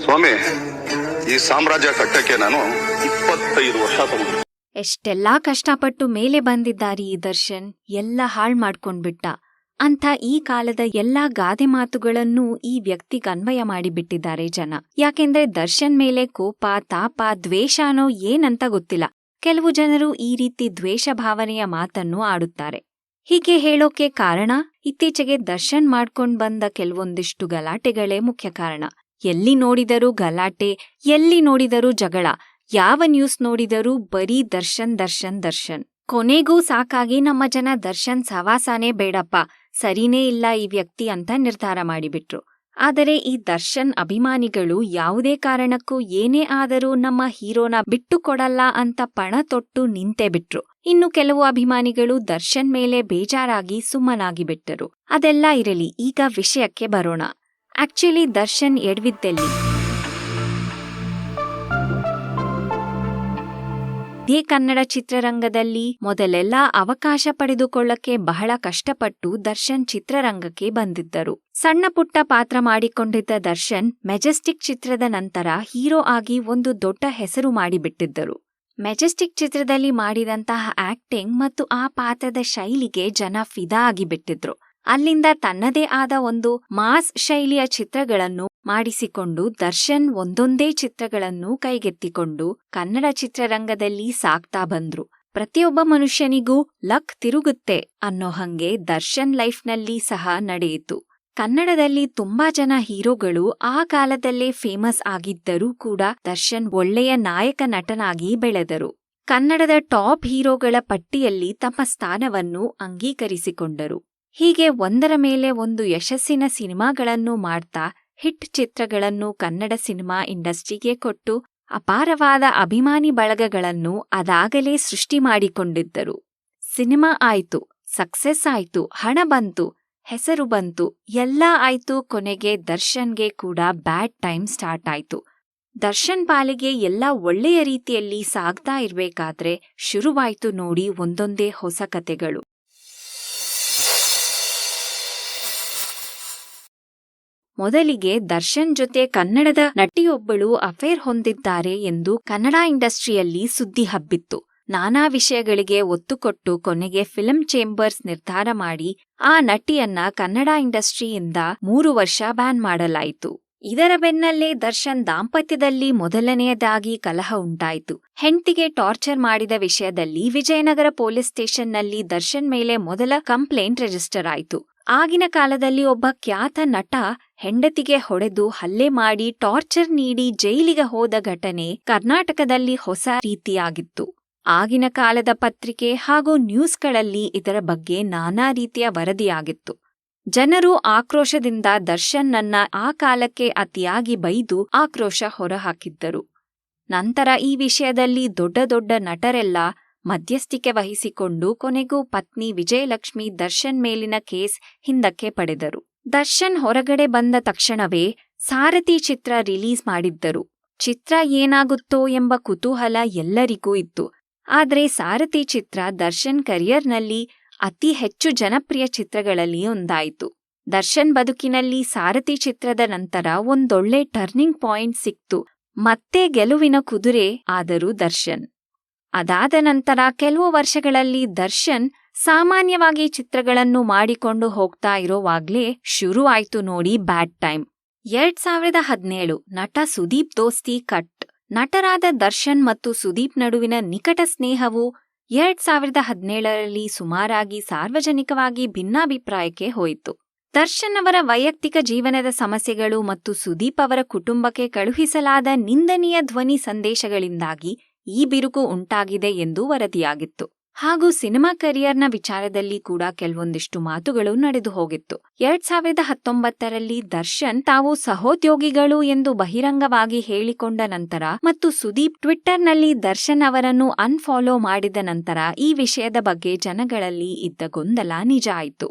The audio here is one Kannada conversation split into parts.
ಸ್ವಾಮಿ, ಈ ಸಾಮ್ರಾಜ್ಯ ಕಟ್ಟಕ್ಕೆ ನಾನು 25 ವರ್ಷ ತಗೊಂಡೆ. ಎಷ್ಟೆಲ್ಲಾ ಕಷ್ಟಪಟ್ಟು ಮೇಲೆ ಬಂದಿದ್ದಾರಿ ಈ ದರ್ಶನ್, ಎಲ್ಲ ಹಾಳ್ ಮಾಡ್ಕೊಂಡ್ಬಿಟ್ಟ ಅಂತ ಈ ಕಾಲದ ಎಲ್ಲಾ ಗಾದೆ ಮಾತುಗಳನ್ನೂ ಈ ವ್ಯಕ್ತಿಗನ್ವಯ ಮಾಡಿಬಿಟ್ಟಿದ್ದಾರೆ ಜನ. ಯಾಕೆಂದ್ರೆ ದರ್ಶನ್ ಮೇಲೆ ಕೋಪ, ತಾಪ, ದ್ವೇಷನೋ ಏನಂತ ಗೊತ್ತಿಲ್ಲ. ಕೆಲವು ಜನರು ಈ ರೀತಿ ದ್ವೇಷ ಭಾವನೆಯ ಮಾತನ್ನು ಆಡುತ್ತಾರೆ. ಹೀಗೆ ಹೇಳೋಕೆ ಕಾರಣ, ಇತ್ತೀಚೆಗೆ ದರ್ಶನ್ ಮಾಡ್ಕೊಂಡ್ ಬಂದ ಕೆಲವೊಂದಿಷ್ಟು ಗಲಾಟೆಗಳೇ ಮುಖ್ಯ ಕಾರಣ. ಎಲ್ಲಿ ನೋಡಿದರೂ ಗಲಾಟೆ, ಎಲ್ಲಿ ನೋಡಿದರೂ ಜಗಳ, ಯಾವ ನ್ಯೂಸ್ ನೋಡಿದರೂ ಬರೀ ದರ್ಶನ್ ದರ್ಶನ್ ದರ್ಶನ್. ಕೊನೆಗೂ ಸಾಕಾಗಿ ನಮ್ಮ ಜನ ದರ್ಶನ್ ಸವಾಸಾನೇ ಬೇಡಪ್ಪ, ಸರಿನೇ ಇಲ್ಲ ಈ ವ್ಯಕ್ತಿ ಅಂತ ನಿರ್ಧಾರ ಮಾಡಿಬಿಟ್ರು. ಆದರೆ ಈ ದರ್ಶನ್ ಅಭಿಮಾನಿಗಳು ಯಾವುದೇ ಕಾರಣಕ್ಕೂ ಏನೇ ಆದರೂ ನಮ್ಮ ಹೀರೋನ ಬಿಟ್ಟುಕೊಡಲ್ಲ ಅಂತ ಪಣ ತೊಟ್ಟು ನಿಂತೇ ಬಿಟ್ರು. ಇನ್ನು ಕೆಲವು ಅಭಿಮಾನಿಗಳು ದರ್ಶನ್ ಮೇಲೆ ಬೇಜಾರಾಗಿ ಸುಮ್ಮನಾಗಿ ಬಿಟ್ಟರು. ಅದೆಲ್ಲ ಇರಲಿ, ಈಗ ವಿಷಯಕ್ಕೆ ಬರೋಣ. ಆಕ್ಚುಲಿ ದರ್ಶನ್ ಎಡವಿದ್ದೆಲ್ಲಿ? ಇದೇ ಕನ್ನಡ ಚಿತ್ರರಂಗದಲ್ಲಿ ಮೊದಲೆಲ್ಲ ಅವಕಾಶ ಪಡೆದುಕೊಳ್ಳಕ್ಕೆ ಬಹಳ ಕಷ್ಟಪಟ್ಟು ದರ್ಶನ್ ಚಿತ್ರರಂಗಕ್ಕೆ ಬಂದಿದ್ದರು. ಸಣ್ಣ ಪುಟ್ಟ ಪಾತ್ರ ಮಾಡಿಕೊಂಡಿದ್ದ ದರ್ಶನ್ ಮೆಜೆಸ್ಟಿಕ್ ಚಿತ್ರದ ನಂತರ ಹೀರೋ ಆಗಿ ಒಂದು ದೊಡ್ಡ ಹೆಸರು ಮಾಡಿಬಿಟ್ಟಿದ್ದರು. ಮೆಜೆಸ್ಟಿಕ್ ಚಿತ್ರದಲ್ಲಿ ಮಾಡಿದಂತಹ ಆಕ್ಟಿಂಗ್ ಮತ್ತು ಆ ಪಾತ್ರದ ಶೈಲಿಗೆ ಜನ ಫಿದಾ ಆಗಿಬಿಟ್ಟಿದ್ರು. ಅಲ್ಲಿಂದ ತನ್ನದೇ ಆದ ಒಂದು ಮಾಸ್ ಶೈಲಿಯ ಚಿತ್ರಗಳನ್ನು ಮಾಡಿಸಿಕೊಂಡು ದರ್ಶನ್ ಒಂದೊಂದೇ ಚಿತ್ರಗಳನ್ನು ಕೈಗೆತ್ತಿಕೊಂಡು ಕನ್ನಡ ಚಿತ್ರರಂಗದಲ್ಲಿ ಸಾಕ್ತಾ ಬಂದ್ರು. ಪ್ರತಿಯೊಬ್ಬ ಮನುಷ್ಯನಿಗೂ ಲಕ್ ತಿರುಗುತ್ತೆ ಅನ್ನೋ ಹಂಗೆ ದರ್ಶನ್ ಲೈಫ್ನಲ್ಲಿ ಸಹ ನಡೆಯಿತು. ಕನ್ನಡದಲ್ಲಿ ತುಂಬಾ ಜನ ಹೀರೋಗಳು ಆ ಕಾಲದಲ್ಲೇ ಫೇಮಸ್ ಆಗಿದ್ದರೂ ಕೂಡ ದರ್ಶನ್ ಒಳ್ಳೆಯ ನಾಯಕ ನಟನಾಗಿ ಬೆಳೆದರು. ಕನ್ನಡದ ಟಾಪ್ ಹೀರೋಗಳ ಪಟ್ಟಿಯಲ್ಲಿ ತಮ್ಮ ಸ್ಥಾನವನ್ನು ಅಂಗೀಕರಿಸಿಕೊಂಡರು. ಹೀಗೆ ಒಂದರ ಮೇಲೆ ಒಂದು ಯಶಸ್ಸಿನ ಸಿನಿಮಾಗಳನ್ನು ಮಾಡ್ತಾ ಹಿಟ್ ಚಿತ್ರಗಳನ್ನು ಕನ್ನಡ ಸಿನಿಮಾ ಇಂಡಸ್ಟ್ರಿಗೆ ಕೊಟ್ಟು ಅಪಾರವಾದ ಅಭಿಮಾನಿ ಬಳಗಗಳನ್ನು ಅದಾಗಲೇ ಸೃಷ್ಟಿ ಮಾಡಿಕೊಂಡಿದ್ದರು. ಸಿನಿಮಾ ಆಯ್ತು, ಸಕ್ಸೆಸ್ ಆಯ್ತು, ಹಣ ಬಂತು, ಹೆಸರು ಬಂತು, ಎಲ್ಲ ಆಯ್ತು. ಕೊನೆಗೆ ದರ್ಶನ್ಗೆ ಕೂಡ ಬ್ಯಾಡ್ ಟೈಮ್ ಸ್ಟಾರ್ಟ್ ಆಯ್ತು. ದರ್ಶನ್ ಪಾಲಿಗೆ ಎಲ್ಲ ಒಳ್ಳೆಯ ರೀತಿಯಲ್ಲಿ ಸಾಗ್ತಾ ಇರ್ಬೇಕಾದ್ರೆ ಶುರುವಾಯ್ತು ನೋಡಿ ಒಂದೊಂದೇ ಹೊಸ ಕತೆಗಳು. ಮೊದಲಿಗೆ ದರ್ಶನ್ ಜೊತೆ ಕನ್ನಡದ ನಟಿಯೊಬ್ಬಳು ಅಫೇರ್ ಹೊಂದಿದ್ದಾರೆ ಎಂದು ಕನ್ನಡ ಇಂಡಸ್ಟ್ರಿಯಲ್ಲಿ ಸುದ್ದಿ ಹಬ್ಬಿತ್ತು. ನಾನಾ ವಿಷಯಗಳಿಗೆ ಒತ್ತು ಕೊಟ್ಟು ಕೊನೆಗೆ ಫಿಲ್ಮ್ ಚೇಂಬರ್ಸ್ ನಿರ್ಧಾರ ಮಾಡಿ ಆ ನಟಿಯನ್ನ ಕನ್ನಡ ಇಂಡಸ್ಟ್ರಿಯಿಂದ 3 ವರ್ಷ ಬ್ಯಾನ್ ಮಾಡಲಾಯಿತು. ಇದರ ಬೆನ್ನಲ್ಲೇ ದರ್ಶನ್ ದಾಂಪತ್ಯದಲ್ಲಿ ಮೊದಲನೆಯದಾಗಿ ಕಲಹ ಉಂಟಾಯಿತು. ಹೆಂಡತಿಗೆ ಟಾರ್ಚರ್ ಮಾಡಿದ ವಿಷಯದಲ್ಲಿ ವಿಜಯನಗರ ಪೊಲೀಸ್ ಸ್ಟೇಷನ್ನಲ್ಲಿ ದರ್ಶನ್ ಮೇಲೆ ಮೊದಲ ಕಂಪ್ಲೇಂಟ್ ರಿಜಿಸ್ಟರ್ ಆಯಿತು. ಆಗಿನ ಕಾಲದಲ್ಲಿ ಒಬ್ಬ ಖ್ಯಾತ ನಟ ಹೆಂಡತಿಗೆ ಹೊಡೆದು ಹಲ್ಲೆ ಮಾಡಿ ಟಾರ್ಚರ್ ನೀಡಿ ಜೈಲಿಗೆ ಹೋದ ಘಟನೆ ಕರ್ನಾಟಕದಲ್ಲಿ ಹೊಸ ರೀತಿಯಾಗಿತ್ತು. ಆಗಿನ ಕಾಲದ ಪತ್ರಿಕೆ ಹಾಗೂ ನ್ಯೂಸ್ಗಳಲ್ಲಿ ಇದರ ಬಗ್ಗೆ ನಾನಾ ರೀತಿಯ ವರದಿಯಾಗಿತ್ತು. ಜನರು ಆಕ್ರೋಶದಿಂದ ದರ್ಶನ್ನನ್ನ ಆ ಕಾಲಕ್ಕೆ ಅತಿಯಾಗಿ ಬೈದು ಆಕ್ರೋಶ ಹೊರಹಾಕಿದ್ದರು. ನಂತರ ಈ ವಿಷಯದಲ್ಲಿ ದೊಡ್ಡ ದೊಡ್ಡ ನಟರೆಲ್ಲ ಮಧ್ಯಸ್ಥಿಕೆ ವಹಿಸಿಕೊಂಡು ಕೊನೆಗೂ ಪತ್ನಿ ವಿಜಯಲಕ್ಷ್ಮಿ ದರ್ಶನ್ ಮೇಲಿನ ಕೇಸ್ ಹಿಂದಕ್ಕೆ ಪಡೆದರು. ದರ್ಶನ್ ಹೊರಗಡೆ ಬಂದ ತಕ್ಷಣವೇ ಸಾರಥಿ ಚಿತ್ರ ರಿಲೀಸ್ ಮಾಡಿದ್ದರು. ಚಿತ್ರ ಏನಾಗುತ್ತೋ ಎಂಬ ಕುತೂಹಲ ಎಲ್ಲರಿಗೂ ಇತ್ತು. ಆದ್ರೆ ಸಾರಥಿ ಚಿತ್ರ ದರ್ಶನ್ ಕರಿಯರ್ನಲ್ಲಿ ಅತಿ ಹೆಚ್ಚು ಜನಪ್ರಿಯ ಚಿತ್ರಗಳಲ್ಲಿ ಒಂದಾಯಿತು. ದರ್ಶನ್ ಬದುಕಿನಲ್ಲಿ ಸಾರಥಿ ಚಿತ್ರದ ನಂತರ ಒಂದೊಳ್ಳೆ ಟರ್ನಿಂಗ್ ಪಾಯಿಂಟ್ ಸಿಕ್ತು. ಮತ್ತೆ ಗೆಲುವಿನ ಕುದುರೆ ಆದರು ದರ್ಶನ್. ಅದಾದ ನಂತರ ಕೆಲವು ವರ್ಷಗಳಲ್ಲಿ ದರ್ಶನ್ ಸಾಮಾನ್ಯವಾಗಿ ಚಿತ್ರಗಳನ್ನು ಮಾಡಿಕೊಂಡು ಹೋಗ್ತಾ ಇರೋವಾಗ್ಲೇ ಶುರು ಆಯ್ತು ನೋಡಿ ಬ್ಯಾಡ್ ಟೈಮ್. 2017 ನಟ ಸುದೀಪ್ ದೋಸ್ತಿ ಕಟ್. ನಟರಾದ ದರ್ಶನ್ ಮತ್ತು ಸುದೀಪ್ ನಡುವಿನ ನಿಕಟ ಸ್ನೇಹವು 2017ರಲ್ಲಿ ಸುಮಾರಾಗಿ ಸಾರ್ವಜನಿಕವಾಗಿ ಭಿನ್ನಾಭಿಪ್ರಾಯಕ್ಕೆ ಹೋಯಿತು. ದರ್ಶನ್ ಅವರ ವೈಯಕ್ತಿಕ ಜೀವನದ ಸಮಸ್ಯೆಗಳು ಮತ್ತು ಸುದೀಪ್ ಅವರ ಕುಟುಂಬಕ್ಕೆ ಕಳುಹಿಸಲಾದ ನಿಂದನೀಯ ಧ್ವನಿ ಸಂದೇಶಗಳಿಂದಾಗಿ ಈ ಬಿರುಕು ಉಂಟಾಗಿದೆ ಎಂದು ವರದಿಯಾಗಿತ್ತು. ಹಾಗೂ ಸಿನಿಮಾ ಕರಿಯರ್ನ ವಿಚಾರದಲ್ಲಿ ಕೂಡ ಕೆಲವೊಂದಿಷ್ಟು ಮಾತುಗಳು ನಡೆದು ಹೋಗಿತ್ತು. 2019ರಲ್ಲಿ ದರ್ಶನ್ ತಾವು ಸಹೋದ್ಯೋಗಿಗಳು ಎಂದು ಬಹಿರಂಗವಾಗಿ ಹೇಳಿಕೊಂಡ ನಂತರ ಮತ್ತು ಸುದೀಪ್ ಟ್ವಿಟ್ಟರ್ನಲ್ಲಿ ದರ್ಶನ್ ಅವರನ್ನು ಅನ್ಫಾಲೋ ಮಾಡಿದ ನಂತರ ಈ ವಿಷಯದ ಬಗ್ಗೆ ಜನಗಳಲ್ಲಿ ಇದ್ದ ಗೊಂದಲ ನಿಜ ಆಯಿತು.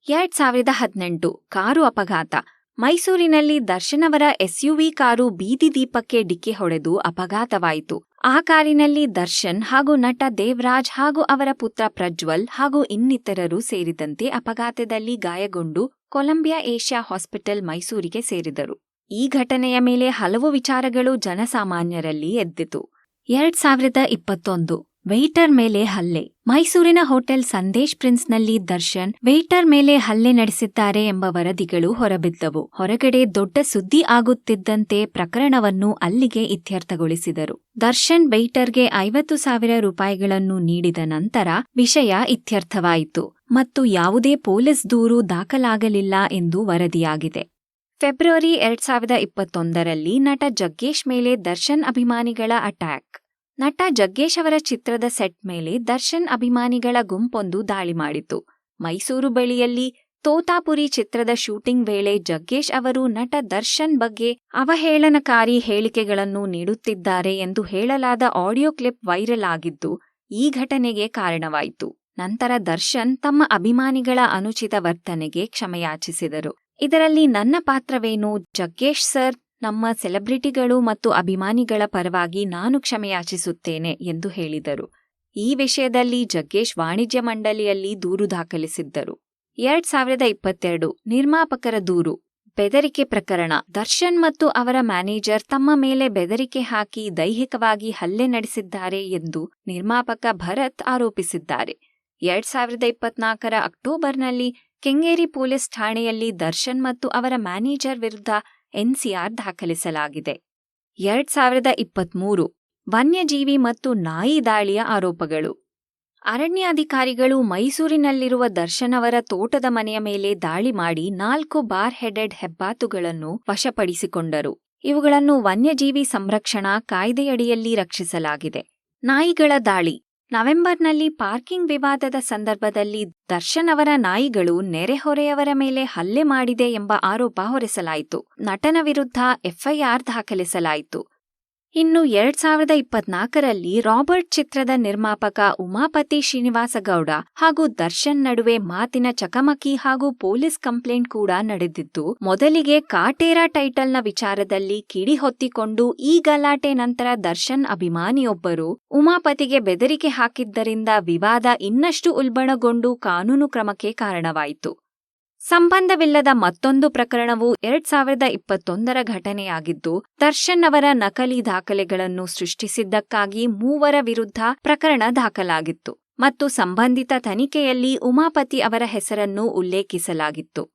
2018 ಕಾರು ಅಪಘಾತ. ಮೈಸೂರಿನಲ್ಲಿ ದರ್ಶನ್ ಅವರ ಎಸ್ಯುವಿ ಕಾರು ಬೀದಿ ದೀಪಕ್ಕೆ ಡಿಕ್ಕಿ ಹೊಡೆದು ಅಪಘಾತವಾಯಿತು. ಆ ಕಾರಿನಲ್ಲಿ ದರ್ಶನ್ ಹಾಗೂ ನಟ ದೇವರಾಜ್ ಹಾಗೂ ಅವರ ಪುತ್ರ ಪ್ರಜ್ವಲ್ ಹಾಗೂ ಇನ್ನಿತರರು ಸೇರಿದಂತೆ ಅಪಘಾತದಲ್ಲಿ ಗಾಯಗೊಂಡು ಕೊಲಂಬಿಯಾ ಏಷ್ಯಾ ಹಾಸ್ಪಿಟಲ್ ಮೈಸೂರಿಗೆ ಸೇರಿದರು. ಈ ಘಟನೆಯ ಮೇಲೆ ಹಲವು ವಿಚಾರಗಳು ಜನಸಾಮಾನ್ಯರಲ್ಲಿ ಎದ್ದಿತು. 2021 ವೇಟರ್ ಮೇಲೆ ಹಲ್ಲೆ. ಮೈಸೂರಿನ ಹೋಟೆಲ್ ಸಂದೇಶ್ ಪ್ರಿನ್ಸ್ನಲ್ಲಿ ದರ್ಶನ್ ವೇಟರ್ ಮೇಲೆ ಹಲ್ಲೆ ನಡೆಸಿದ್ದಾರೆ ಎಂಬ ವರದಿಗಳು ಹೊರಬಿದ್ದವು. ಹೊರಗಡೆ ದೊಡ್ಡ ಸುದ್ದಿ ಆಗುತ್ತಿದ್ದಂತೆ ಪ್ರಕರಣವನ್ನು ಅಲ್ಲಿಗೆ ಇತ್ಯರ್ಥಗೊಳಿಸಿದರು. ದರ್ಶನ್ ವೇಟರ್ಗೆ 50,000 ರೂಪಾಯಿಗಳನ್ನು ನೀಡಿದ ನಂತರ ವಿಷಯ ಇತ್ಯರ್ಥವಾಯಿತು ಮತ್ತು ಯಾವುದೇ ಪೊಲೀಸ್ ದೂರು ದಾಖಲಾಗಲಿಲ್ಲ ಎಂದು ವರದಿಯಾಗಿದೆ. ಫೆಬ್ರವರಿ 2021ರಲ್ಲಿ ನಟ ಜಗ್ಗೇಶ್ ಮೇಲೆ ದರ್ಶನ್ ಅಭಿಮಾನಿಗಳ ಅಟ್ಯಾಕ್. ನಟ ಜಗ್ಗೇಶ್ ಅವರ ಚಿತ್ರದ ಸೆಟ್ ಮೇಲೆ ದರ್ಶನ್ ಅಭಿಮಾನಿಗಳ ಗುಂಪೊಂದು ದಾಳಿ ಮಾಡಿತು. ಮೈಸೂರು ಬಳಿಯಲ್ಲಿ ತೋತಾಪುರಿ ಚಿತ್ರದ ಶೂಟಿಂಗ್ ವೇಳೆ ಜಗ್ಗೇಶ್ ಅವರು ನಟ ದರ್ಶನ್ ಬಗ್ಗೆ ಅವಹೇಳನಕಾರಿ ಹೇಳಿಕೆಗಳನ್ನು ನೀಡುತ್ತಿದ್ದಾರೆ ಎಂದು ಹೇಳಲಾದ ಆಡಿಯೋ ಕ್ಲಿಪ್ ವೈರಲ್ ಆಗಿದ್ದು ಈ ಘಟನೆಗೆ ಕಾರಣವಾಯಿತು. ನಂತರ ದರ್ಶನ್ ತಮ್ಮ ಅಭಿಮಾನಿಗಳ ಅನುಚಿತ ವರ್ತನೆಗೆ ಕ್ಷಮೆಯಾಚಿಸಿದರು. ಇದರಲ್ಲಿ ನನ್ನ ಪಾತ್ರವೇನು? ಜಗ್ಗೇಶ್ ಸರ್, ನಮ್ಮ ಸೆಲೆಬ್ರಿಟಿಗಳು ಮತ್ತು ಅಭಿಮಾನಿಗಳ ಪರವಾಗಿ ನಾನು ಕ್ಷಮೆಯಾಚಿಸುತ್ತೇನೆ ಎಂದು ಹೇಳಿದರು. ಈ ವಿಷಯದಲ್ಲಿ ಜಗ್ಗೇಶ್ ವಾಣಿಜ್ಯ ಮಂಡಳಿಯಲ್ಲಿ ದೂರು ದಾಖಲಿಸಿದ್ದರು. 2022 ನಿರ್ಮಾಪಕರ ದೂರು. ಬೆದರಿಕೆ ಪ್ರಕರಣ. ದರ್ಶನ್ ಮತ್ತು ಅವರ ಮ್ಯಾನೇಜರ್ ತಮ್ಮ ಮೇಲೆ ಬೆದರಿಕೆ ಹಾಕಿ ದೈಹಿಕವಾಗಿ ಹಲ್ಲೆ ನಡೆಸಿದ್ದಾರೆ ಎಂದು ನಿರ್ಮಾಪಕ ಭರತ್ ಆರೋಪಿಸಿದ್ದಾರೆ. 2024 ಅಕ್ಟೋಬರ್ನಲ್ಲಿ ಕೆಂಗೇರಿ ಪೊಲೀಸ್ ಠಾಣೆಯಲ್ಲಿ ದರ್ಶನ್ ಮತ್ತು ಅವರ ಮ್ಯಾನೇಜರ್ ವಿರುದ್ಧ ಎನ್ಸಿಆರ್ ದಾಖಲಿಸಲಾಗಿದೆ. 2023 ವನ್ಯಜೀವಿ ಮತ್ತು ನಾಯಿ ದಾಳಿಯ ಆರೋಪಗಳು. ಅರಣ್ಯಾಧಿಕಾರಿಗಳು ಮೈಸೂರಿನಲ್ಲಿರುವ ದರ್ಶನ್ ಅವರ ತೋಟದ ಮನೆಯ ಮೇಲೆ ದಾಳಿ ಮಾಡಿ 4 ಬಾರ್ ಹೆಡೆಡ್ ಹೆಬ್ಬಾತುಗಳನ್ನು ವಶಪಡಿಸಿಕೊಂಡರು. ಇವುಗಳನ್ನು ವನ್ಯಜೀವಿ ಸಂರಕ್ಷಣಾ ಕಾಯ್ದೆಯಡಿಯಲ್ಲಿ ರಕ್ಷಿಸಲಾಗಿದೆ. ನಾಯಿಗಳ ದಾಳಿ. ನವೆಂಬರ್ನಲ್ಲಿ ಪಾರ್ಕಿಂಗ್ ವಿವಾದದ ಸಂದರ್ಭದಲ್ಲಿ ದರ್ಶನ್ ಅವರ ನಾಯಿಗಳು ನೆರೆಹೊರೆಯವರ ಮೇಲೆ ಹಲ್ಲೆ ಮಾಡಿದೆ ಎಂಬ ಆರೋಪ ಹೊರಿಸಲಾಯಿತು. ನಟನ ವಿರುದ್ಧ ಎಫ್ಐಆರ್ ದಾಖಲಿಸಲಾಯಿತು. ಇನ್ನು 2024ರಲ್ಲಿ ರಾಬರ್ಟ್ ಚಿತ್ರದ ನಿರ್ಮಾಪಕ ಉಮಾಪತಿ ಶ್ರೀನಿವಾಸಗೌಡ ಹಾಗೂ ದರ್ಶನ್ ನಡುವೆ ಮಾತಿನ ಚಕಮಕಿ ಹಾಗೂ ಪೊಲೀಸ್ ಕಂಪ್ಲೇಂಟ್ ಕೂಡ ನಡೆದಿದ್ದು, ಮೊದಲಿಗೆ ಕಾಟೇರ ಟೈಟಲ್ನ ವಿಚಾರದಲ್ಲಿ ಕಿಡಿ ಹೊತ್ತಿಕೊಂಡು ಈ ಗಲಾಟೆ ನಂತರ ದರ್ಶನ್ ಅಭಿಮಾನಿಯೊಬ್ಬರು ಉಮಾಪತಿಗೆ ಬೆದರಿಕೆ ಹಾಕಿದ್ದರಿಂದ ವಿವಾದ ಇನ್ನಷ್ಟು ಉಲ್ಬಣಗೊಂಡು ಕಾನೂನು ಕ್ರಮಕ್ಕೆ ಕಾರಣವಾಯಿತು. ಸಂಬಂಧವಿಲ್ಲದ ಮತ್ತೊಂದು ಪ್ರಕರಣವು 2021ರ ಘಟನೆಯಾಗಿದ್ದು, ದರ್ಶನ್ ಅವರ ನಕಲಿ ದಾಖಲೆಗಳನ್ನು ಸೃಷ್ಟಿಸಿದ್ದಕ್ಕಾಗಿ 3 ವಿರುದ್ಧ ಪ್ರಕರಣ ದಾಖಲಾಗಿತ್ತು ಮತ್ತು ಸಂಬಂಧಿತ ತನಿಖೆಯಲ್ಲಿ ಉಮಾಪತಿ ಅವರ ಹೆಸರನ್ನು ಉಲ್ಲೇಖಿಸಲಾಗಿತ್ತು.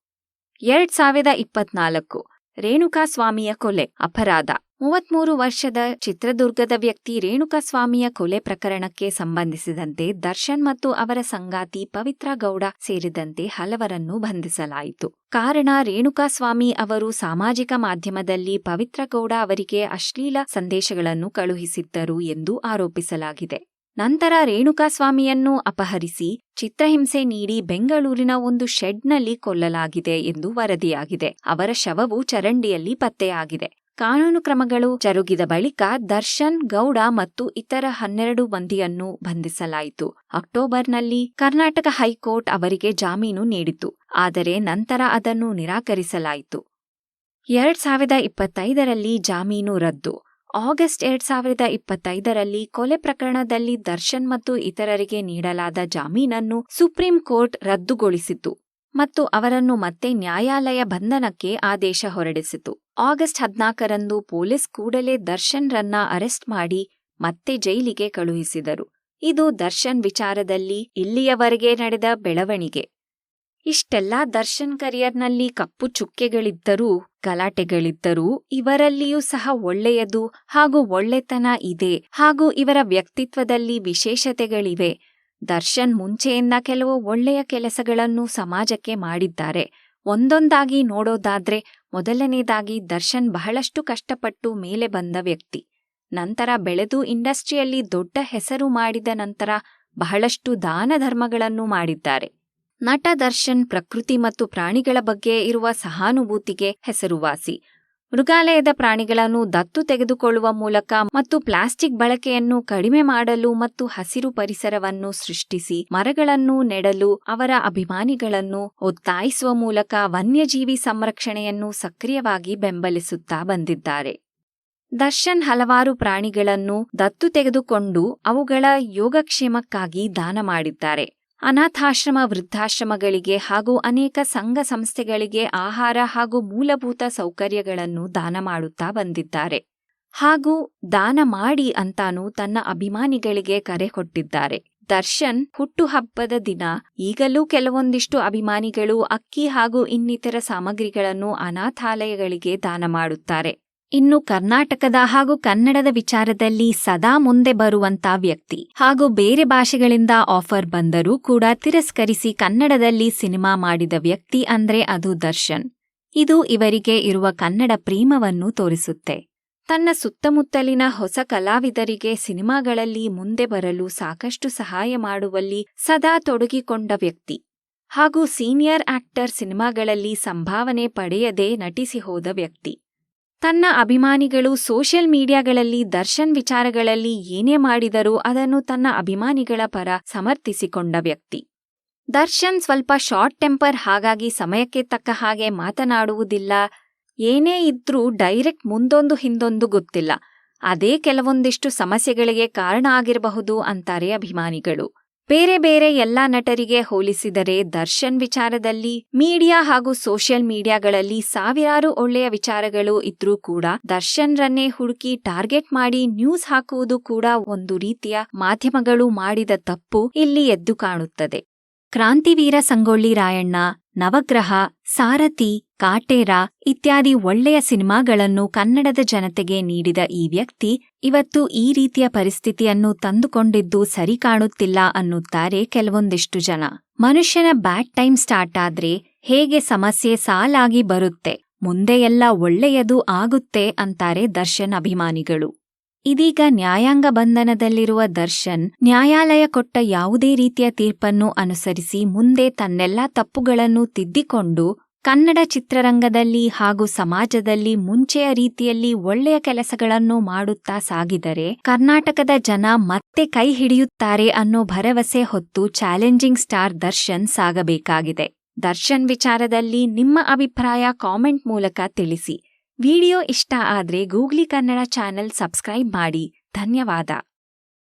2024 ರೇಣುಕಾಸ್ವಾಮಿಯ ಕೊಲೆ. ಅಪರಾಧ. 33 ವರ್ಷದ ಚಿತ್ರದುರ್ಗದ ವ್ಯಕ್ತಿ ರೇಣುಕಾಸ್ವಾಮಿಯ ಕೊಲೆ ಪ್ರಕರಣಕ್ಕೆ ಸಂಬಂಧಿಸಿದಂತೆ ದರ್ಶನ್ ಮತ್ತು ಅವರ ಸಂಗಾತಿ ಪವಿತ್ರ ಗೌಡ ಸೇರಿದಂತೆ ಹಲವರನ್ನು ಬಂಧಿಸಲಾಯಿತು. ಕಾರಣ, ರೇಣುಕಾಸ್ವಾಮಿ ಅವರು ಸಾಮಾಜಿಕ ಮಾಧ್ಯಮದಲ್ಲಿ ಪವಿತ್ರ ಗೌಡ ಅವರಿಗೆ ಅಶ್ಲೀಲ ಸಂದೇಶಗಳನ್ನು ಕಳುಹಿಸಿದ್ದರು ಎಂದು ಆರೋಪಿಸಲಾಗಿದೆ. ನಂತರ ರೇಣುಕಾಸ್ವಾಮಿಯನ್ನು ಅಪಹರಿಸಿ ಚಿತ್ರಹಿಂಸೆ ನೀಡಿ ಬೆಂಗಳೂರಿನ ಒಂದು ಶೆಡ್ನಲ್ಲಿ ಕೊಲ್ಲಲಾಗಿದೆ ಎಂದು ವರದಿಯಾಗಿದೆ. ಅವರ ಶವವು ಚರಂಡಿಯಲ್ಲಿ ಪತ್ತೆಯಾಗಿದೆ. ಕಾನೂನು ಕ್ರಮಗಳು ಜರುಗಿದ ಬಳಿಕ ದರ್ಶನ್, ಗೌಡ ಮತ್ತು ಇತರ 12 ಮಂದಿಯನ್ನು ಬಂಧಿಸಲಾಯಿತು. ಅಕ್ಟೋಬರ್ನಲ್ಲಿ ಕರ್ನಾಟಕ ಹೈಕೋರ್ಟ್ ಅವರಿಗೆ ಜಾಮೀನು ನೀಡಿತು, ಆದರೆ ನಂತರ ಅದನ್ನು ನಿರಾಕರಿಸಲಾಯಿತು. 2025ರಲ್ಲಿ ಜಾಮೀನು ರದ್ದು. ಆಗಸ್ಟ್ 2025ರಲ್ಲಿ ಕೊಲೆ ಪ್ರಕರಣದಲ್ಲಿ ದರ್ಶನ್ ಮತ್ತು ಇತರರಿಗೆ ನೀಡಲಾದ ಜಾಮೀನನ್ನು ಸುಪ್ರೀಂ ಕೋರ್ಟ್ ರದ್ದುಗೊಳಿಸಿತು ಮತ್ತು ಅವರನ್ನು ಮತ್ತೆ ನ್ಯಾಯಾಲಯ ಬಂಧನಕ್ಕೆ ಆದೇಶ ಹೊರಡಿಸಿತು. ಆಗಸ್ಟ್ 14ರಂದು ಪೊಲೀಸ್ ಕೂಡಲೇ ದರ್ಶನ್ ರನ್ನ ಅರೆಸ್ಟ್ ಮಾಡಿ ಮತ್ತೆ ಜೈಲಿಗೆ ಕಳುಹಿಸಿದರು. ಇದು ದರ್ಶನ್ ವಿಚಾರದಲ್ಲಿ ಇಲ್ಲಿಯವರೆಗೆ ನಡೆದ ಬೆಳವಣಿಗೆ. ಇಷ್ಟೆಲ್ಲಾ ದರ್ಶನ್ ಕರಿಯರ್ನಲ್ಲಿ ಕಪ್ಪು ಚುಕ್ಕೆಗಳಿದ್ದರೂ, ಗಲಾಟೆಗಳಿದ್ದರೂ ಇವರಲ್ಲಿಯೂ ಸಹ ಒಳ್ಳೆಯದು ಹಾಗೂ ಒಳ್ಳೆತನ ಇದೆ ಹಾಗೂ ಇವರ ವ್ಯಕ್ತಿತ್ವದಲ್ಲಿ ವಿಶೇಷತೆಗಳಿವೆ. ದರ್ಶನ್ ಮುಂಚೆಯಿಂದ ಕೆಲವು ಒಳ್ಳೆಯ ಕೆಲಸಗಳನ್ನು ಸಮಾಜಕ್ಕೆ ಮಾಡಿದ್ದಾರೆ. ಒಂದೊಂದಾಗಿ ನೋಡೋದಾದ್ರೆ, ಮೊದಲನೇದಾಗಿ ದರ್ಶನ್ ಬಹಳಷ್ಟು ಕಷ್ಟಪಟ್ಟು ಮೇಲೆ ಬಂದ ವ್ಯಕ್ತಿ. ನಂತರ ಬೆಳೆದು ಇಂಡಸ್ಟ್ರಿಯಲ್ಲಿ ದೊಡ್ಡ ಹೆಸರು ಮಾಡಿದ ನಂತರ ಬಹಳಷ್ಟು ದಾನ ಧರ್ಮಗಳನ್ನು ಮಾಡಿದ್ದಾರೆ. ನಟ ದರ್ಶನ್ ಪ್ರಕೃತಿ ಮತ್ತು ಪ್ರಾಣಿಗಳ ಬಗ್ಗೆ ಇರುವ ಸಹಾನುಭೂತಿಗೆ ಹೆಸರುವಾಸಿ. ಮೃಗಾಲಯದ ಪ್ರಾಣಿಗಳನ್ನು ದತ್ತು ತೆಗೆದುಕೊಳ್ಳುವ ಮೂಲಕ ಮತ್ತು ಪ್ಲಾಸ್ಟಿಕ್ ಬಳಕೆಯನ್ನು ಕಡಿಮೆ ಮಾಡಲು ಮತ್ತು ಹಸಿರು ಪರಿಸರವನ್ನು ಸೃಷ್ಟಿಸಿ ಮರಗಳನ್ನು ನೆಡಲು ಅವರ ಅಭಿಮಾನಿಗಳನ್ನು ಒತ್ತಾಯಿಸುವ ಮೂಲಕ ವನ್ಯಜೀವಿ ಸಂರಕ್ಷಣೆಯನ್ನು ಸಕ್ರಿಯವಾಗಿ ಬೆಂಬಲಿಸುತ್ತಾ ಬಂದಿದ್ದಾರೆ. ದರ್ಶನ್ ಹಲವಾರು ಪ್ರಾಣಿಗಳನ್ನು ದತ್ತು ತೆಗೆದುಕೊಂಡು ಅವುಗಳ ಯೋಗಕ್ಷೇಮಕ್ಕಾಗಿ ದಾನ ಮಾಡಿದ್ದಾರೆ. ಅನಾಥಾಶ್ರಮ ವೃದ್ಧಾಶ್ರಮಗಳಿಗೆ ಹಾಗೂ ಅನೇಕ ಸಂಘ ಸಂಸ್ಥೆಗಳಿಗೆ ಆಹಾರ ಹಾಗೂ ಮೂಲಭೂತ ಸೌಕರ್ಯಗಳನ್ನು ದಾನ ಮಾಡುತ್ತಾ ಬಂದಿದ್ದಾರೆ. ಹಾಗೂ ದಾನ ಮಾಡಿ ಅಂತಾನೂ ತನ್ನ ಅಭಿಮಾನಿಗಳಿಗೆ ಕರೆ ಕೊಟ್ಟಿದ್ದಾರೆ. ದರ್ಶನ್ ಹುಟ್ಟುಹಬ್ಬದ ದಿನ ಈಗಲೂ ಕೆಲವೊಂದಿಷ್ಟು ಅಭಿಮಾನಿಗಳು ಅಕ್ಕಿ ಹಾಗೂ ಇನ್ನಿತರ ಸಾಮಗ್ರಿಗಳನ್ನು ಅನಾಥಾಲಯಗಳಿಗೆ ದಾನ ಮಾಡುತ್ತಾರೆ. ಇನ್ನು ಕರ್ನಾಟಕದ ಹಾಗೂ ಕನ್ನಡದ ವಿಚಾರದಲ್ಲಿ ಸದಾ ಮುಂದೆ ಬರುವಂತ ವ್ಯಕ್ತಿ ಹಾಗೂ ಬೇರೆ ಭಾಷೆಗಳಿಂದ ಆಫರ್ ಬಂದರೂ ಕೂಡ ತಿರಸ್ಕರಿಸಿ ಕನ್ನಡದಲ್ಲಿ ಸಿನಿಮಾ ಮಾಡಿದ ವ್ಯಕ್ತಿ ಅಂದ್ರೆ ಅದು ದರ್ಶನ್. ಇದು ಇವರಿಗೆ ಇರುವ ಕನ್ನಡ ಪ್ರೇಮವನ್ನು ತೋರಿಸುತ್ತೆ. ತನ್ನ ಸುತ್ತಮುತ್ತಲಿನ ಹೊಸ ಕಲಾವಿದರಿಗೆ ಸಿನಿಮಾಗಳಲ್ಲಿ ಮುಂದೆ ಬರಲು ಸಾಕಷ್ಟು ಸಹಾಯ ಮಾಡುವಲ್ಲಿ ಸದಾ ತೊಡಗಿಕೊಂಡ ವ್ಯಕ್ತಿ ಹಾಗೂ ಸೀನಿಯರ್ ಆಕ್ಟರ್ ಸಿನಿಮಾಗಳಲ್ಲಿ ಸಂಭಾವನೆ ಪಡೆಯದೆ ನಟಿಸಿ ಹೋದ ವ್ಯಕ್ತಿ. ತನ್ನ ಅಭಿಮಾನಿಗಳು ಸೋಷಿಯಲ್ ಮೀಡಿಯಾಗಳಲ್ಲಿ ದರ್ಶನ್ ವಿಚಾರಗಳಲ್ಲಿ ಏನೇ ಮಾಡಿದರೂ ಅದನ್ನು ತನ್ನ ಅಭಿಮಾನಿಗಳ ಪರ ಸಮರ್ಥಿಸಿಕೊಂಡ ವ್ಯಕ್ತಿ. ದರ್ಶನ್ ಸ್ವಲ್ಪ ಶಾರ್ಟ್ ಟೆಂಪರ್, ಹಾಗಾಗಿ ಸಮಯಕ್ಕೆ ತಕ್ಕ ಹಾಗೆ ಮಾತನಾಡುವುದಿಲ್ಲ. ಏನೇ ಇದ್ರೂ ಡೈರೆಕ್ಟ್ ಮುಂದೊಂದು ಹಿಂದೊಂದು ಗೊತ್ತಿಲ್ಲ. ಅದೇ ಕೆಲವೊಂದಿಷ್ಟು ಸಮಸ್ಯೆಗಳಿಗೆ ಕಾರಣ ಆಗಿರಬಹುದು ಅಂತಾರೆ ಅಭಿಮಾನಿಗಳು. ಬೇರೆ ಬೇರೆ ಎಲ್ಲಾ ನಟರಿಗೆ ಹೋಲಿಸಿದರೆ ದರ್ಶನ್ ವಿಚಾರದಲ್ಲಿ ಮೀಡಿಯಾ ಹಾಗೂ ಸೋಷಿಯಲ್ ಮೀಡಿಯಾಗಳಲ್ಲಿ ಸಾವಿರಾರು ಒಳ್ಳೆಯ ವಿಚಾರಗಳು ಇದ್ರೂ ಕೂಡ ದರ್ಶನ್ ರನ್ನೇ ಹುಡುಕಿ ಟಾರ್ಗೆಟ್ ಮಾಡಿ ನ್ಯೂಸ್ ಹಾಕುವುದು ಕೂಡ ಒಂದು ರೀತಿಯ ಮಾಧ್ಯಮಗಳು ಮಾಡಿದ ತಪ್ಪು ಇಲ್ಲಿ ಎದ್ದು ಕಾಣುತ್ತದೆ. ಕ್ರಾಂತಿವೀರ ಸಂಗೊಳ್ಳಿ ರಾಯಣ್ಣ, ನವಗ್ರಹ, ಸಾರಥಿ, ಕಾಟೇರ ಇತ್ಯಾದಿ ಒಳ್ಳೆಯ ಸಿನಿಮಾಗಳನ್ನು ಕನ್ನಡದ ಜನತೆಗೆ ನೀಡಿದ ಈ ವ್ಯಕ್ತಿ ಇವತ್ತು ಈ ರೀತಿಯ ಪರಿಸ್ಥಿತಿಯನ್ನು ತಂದುಕೊಂಡಿದ್ದು ಸರಿ ಕಾಣುತ್ತಿಲ್ಲ ಅನ್ನುತ್ತಾರೆ ಕೆಲವೊಂದಿಷ್ಟು ಜನ. ಮನುಷ್ಯನ ಬ್ಯಾಡ್ ಟೈಮ್ ಸ್ಟಾರ್ಟ್ ಆದ್ರೆ ಹೇಗೆ ಸಮಸ್ಯೆ ಸಾಲಾಗಿ ಬರುತ್ತೆ, ಮುಂದೆ ಎಲ್ಲ ಒಳ್ಳೆಯದು ಆಗುತ್ತೆ ಅಂತಾರೆ ದರ್ಶನ್ ಅಭಿಮಾನಿಗಳು. ಇದೀಗ ನ್ಯಾಯಾಂಗ ಬಂಧನದಲ್ಲಿರುವ ದರ್ಶನ್ ನ್ಯಾಯಾಲಯ ಕೊಟ್ಟ ಯಾವುದೇ ರೀತಿಯ ತೀರ್ಪನ್ನು ಅನುಸರಿಸಿ ಮುಂದೆ ತನ್ನೆಲ್ಲಾ ತಪ್ಪುಗಳನ್ನು ತಿದ್ದಿಕೊಂಡು ಕನ್ನಡ ಚಿತ್ರರಂಗದಲ್ಲಿ ಹಾಗೂ ಸಮಾಜದಲ್ಲಿ ಮುಂಚೆಯ ರೀತಿಯಲ್ಲಿ ಒಳ್ಳೆಯ ಕೆಲಸಗಳನ್ನು ಮಾಡುತ್ತಾ ಸಾಗಿದರೆ ಕರ್ನಾಟಕದ ಜನ ಮತ್ತೆ ಕೈ ಹಿಡಿಯುತ್ತಾರೆ ಅನ್ನೋ ಭರವಸೆ ಹೊತ್ತು ಚಾಲೆಂಜಿಂಗ್ ಸ್ಟಾರ್ ದರ್ಶನ್ ಸಾಗಬೇಕಾಗಿದೆ. ದರ್ಶನ್ ವಿಚಾರದಲ್ಲಿ ನಿಮ್ಮ ಅಭಿಪ್ರಾಯ ಕಾಮೆಂಟ್ ಮೂಲಕ ತಿಳಿಸಿ. ವಿಡಿಯೋ ಇಷ್ಟ ಆದ್ರೆ ಗೂಗ್ಲಿ ಕನ್ನಡ ಚಾನೆಲ್ ಸಬ್ಸ್ಕ್ರೈಬ್ ಮಾಡಿ. ಧನ್ಯವಾದ.